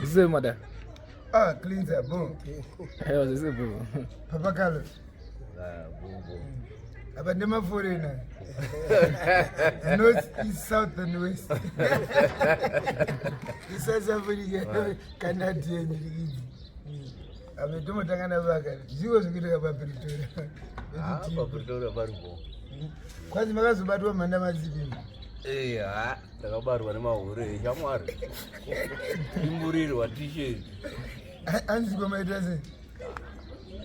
Zimada. Ah, cleanser, bro. Hey, this is bro. Papa Carlos. But never foreigner. North, east, south, and west. This is a Canadian. I'm doing a she was good about Pretoria. Quite a matter about what Matsipimbi. Yeah, the Akabatwa Hure, Shamar. Murehwa t-shirt. And go my dressing.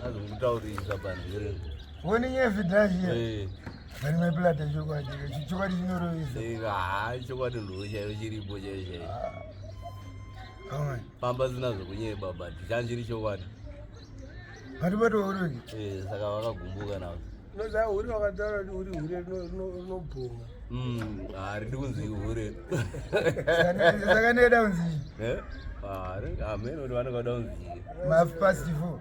As without his abandon. When you have it down here, and my blood is your she tried to know. I show to lose every boy. Pampas nazo kwenye baba. Janjiri show what? What about Hure? Eh, Sakawaka Gumbuga now. No, that would not have no poem. Redunzi Hure. Sakane down. Eh? I mean, we want to go down. Half past 4.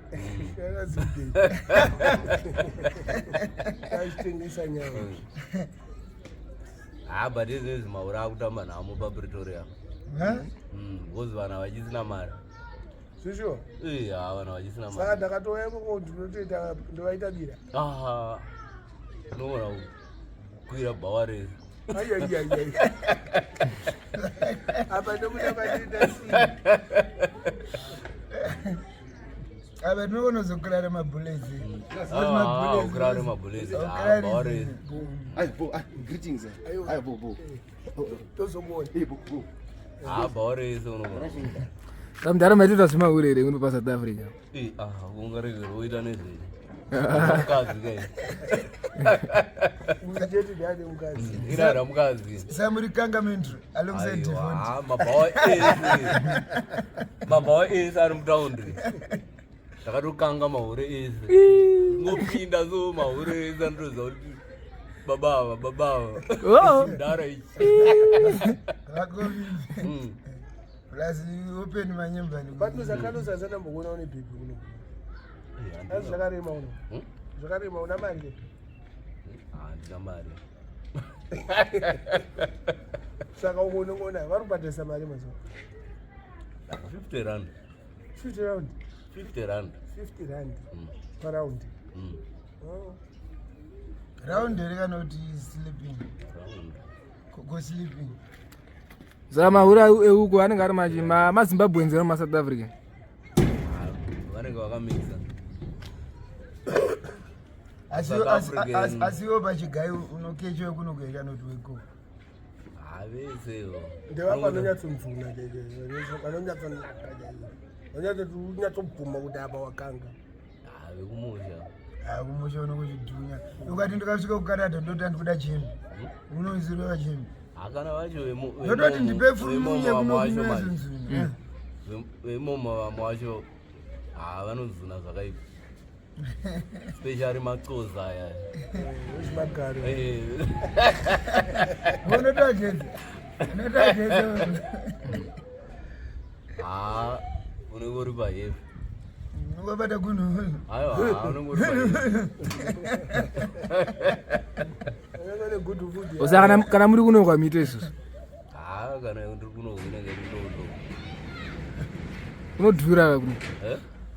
But this is Maurautam and Amuba Pretoria. Was one of his Namar. Sure. Yeah, one of his Namar. I don't ever go to the right idea. Ah, no, queer Boris. I but no one was a crowd of my bullets. Oh, crowd of my bullets. Boris. Greetings. Boris. Some Dara does my way, they won't pass at Africa. We done it. Somebody Kangamentry alongside my boy is Adam Downry. Takarukanga Maure is Mopinda Zuma, Hure is and result. Baba. Oh, Dara. Plus, you open my number. But Mr. Carlos has a number one only people. That's Zakari Mono. Zakari Mona Mangi. Mbare. Saka Mona, what about the Samari? 50 rand. 50 rand. 50 rand. 50 rand. Per round. Oh. Round, they're not sleeping. Go sleeping. Zama Hure, who go and Garmajima, Zimbabwe and South Africa. As you over the guy who catch you, no get no to go. They were going to some food. I don't have to put about Kanga. I will show you what you do. You got into Casco Canada, don't have to put a gym. Who knows the gym? I can't watch you. You're not in the bed for me. Especially my Chodza. Which my car? When you go to buy it. No, but a good one. I don't go. Was that Kanamuno mutation? Ah, No Dura.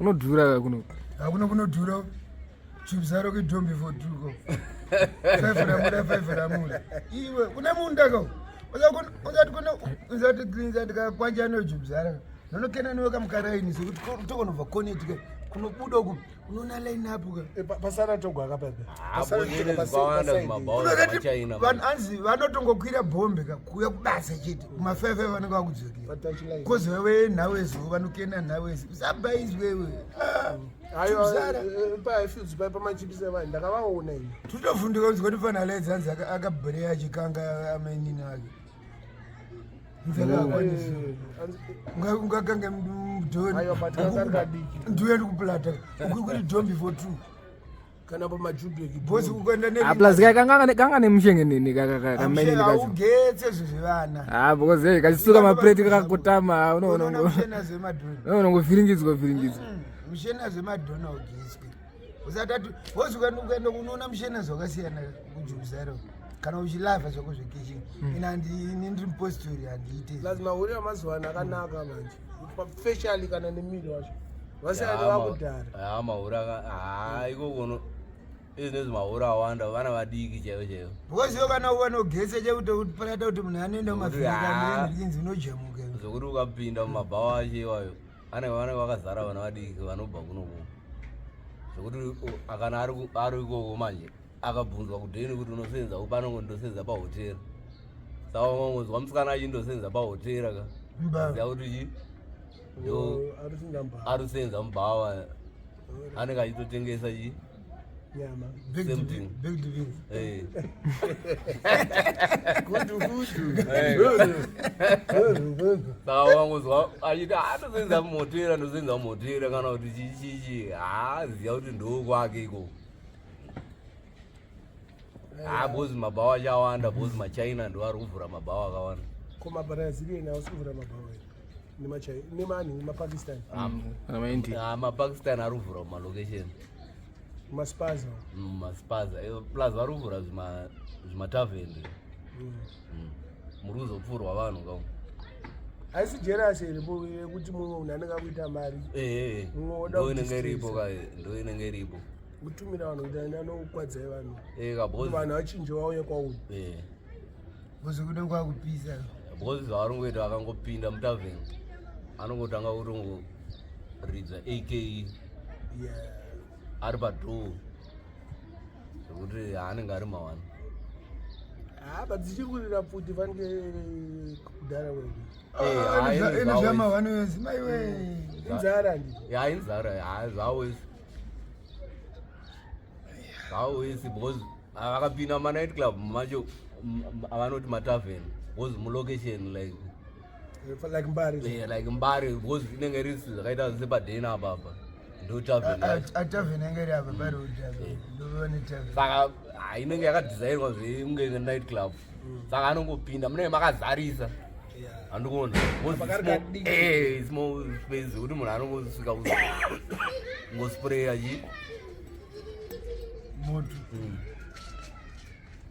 No Dura. I'm not Duro. Chips are okay, don't before Dugo. 5 for Amula. Even when I'm on Dago. Was that the greens that got Quajano Jibs? No, can I know come Karaini? So we talk of a conny to get Kunopudo. No, I lay Napuga. Pasara to Gaffa. One answer, I don't go quit a bomb because we have passage. My favorite one go to because away now is one who can and now is that by his way. I buy a few by my chips and the Gaffa name. To the Fundos go to finalize and I got Brea Jikanga. I mean, before two. Can about my jubilee. Boys who go A plus Ganga Mshing because they can still my pretty Kutama. No, feeling is go feeling is. Mshena ze Madonna was that was when no Mshena Zogasian Zero. kana uchilaiva zvako zvekechini ina ndiri mupostori handiite lazima uri amazuva ano akanaka manje especially kana nemiri wacho vasiyana vakudhara mahure ikokono izinezvi mahure awanda vana vadiki chaivo chaivo because kana uvanogese chekuti panata kuti munhu anoenda mumafirinzi unojemuka zvokuti ukapinda mumabhawa acho iwayo vanenge vakazara vana vadiki vanobva kunoku zvokuti kana ari ikoko manje akabvunzwa kudheni kuti unosenza upanongo ndosenza pahotera saka mamuzwa musikana achindosenza pahotera ka ziva kuti chi ndo arusenza mubhawa anenge achitotengesa chi saka wangozwa achiti ndosenza mumotera kana kuti chichichi ziva kuti ndokwake ikoko bozi mabhawa achawanda bozi machina ndo ari kuvhura mabhawa akawanda komabrazil ena usivhura mabhawa nemani mapakistan mapakistan ari kuvhura mumalokesheni maspaza plus vari kuvhura zvimatavhendi muri kuzopfurwa vanhu ka haisi jerasi iripo yekuti mumwe munhu anenge akuita mari ndo inenge iripo kutumira vanhu kuti anokwadzai vanhu kabozi vanhu vachinje vauye kwauyu bozi kude kwakupisa bozi zvavari ngoita vakangopinda mutavheni anongotanga kutongoridza ake ari padhoo zvekuti anenge ari mawani but dzichikurira pfuti fanike kudhara wedu inozvamahwani wezi maiwe inzara ndi inzara zvawesi because vakapinda manight club macho avanoti matavheni because mulokesheni like mbare because inenge risi zvakaita sepadheni apapa ndo tavheni enge ri apa saka inenge yakadhizainwa zveunge night club saka anongopinda munenge makazarisa handikuona small space zekuti munhu anongosvika ngosprayer chi moto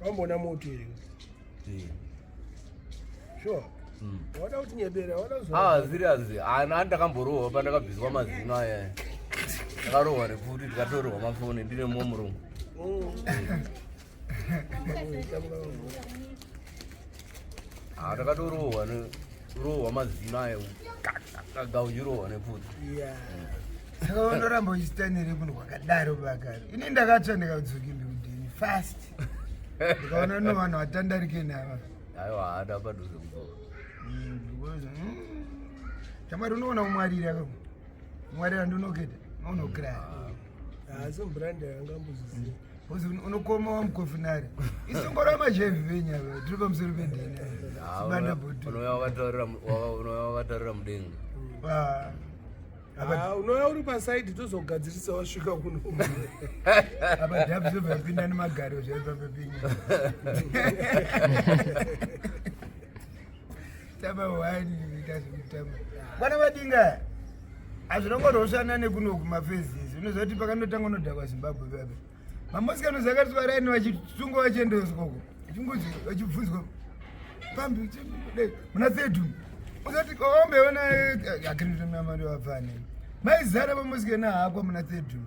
wambona moto here sure wada kuti nyebera seriously andakamborohwa pandakabviswa mazino aya ndakarohwa nekuti ndikatorerwa mafoni ndine mumwe ndakatorohwa mazino aya gauchirohwa nepfuti saka unoramba uchistanire munhu kwakadaro pakare ini ndakatsva ndikadzokimbi kudhini fast ndikaona no vanhu vatandarike nava aiwa hada padhuze kuzova chamwari unoona umwarira ka umwarira ndinoketa maunokiraya asi mbrand angambozisiya uzi unokoma wamukofinari isongora majevhi venyava tiri pamusoro pedheni unouya wakatarira mudenga unouya uri pasaidi tozogadzirisa wasvika kuno apa dhabu zobvapinda nemagaro zvaipapepinyi tamba wani ita zvekutamba vana vadinga hazvinongotoshana nekuno kumafezisi unoziva kuti pakanotanga unodhakwa zimbabwe pape mamosikano zakatwaraini vachisunga vachiendoswako achingozi vachibvunzwa pambi muna thedu usati ombeona akiritomamari wabvane maizara mamosikana haakwa muna thedu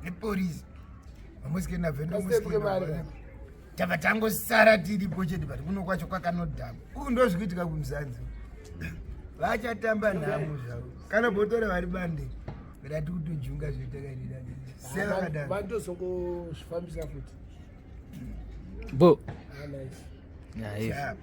nepolisi mamosikana abvendomosikana tava tangosara tiripo chete but kuno kwacho kwakanodhakwa uku ndozvikuitika kumuzanzi vachatamba nhamo zvavo kana bhotora vari bande rati kutojunga zvotakarira vandozongozvifambisa futi bo nice. yeah.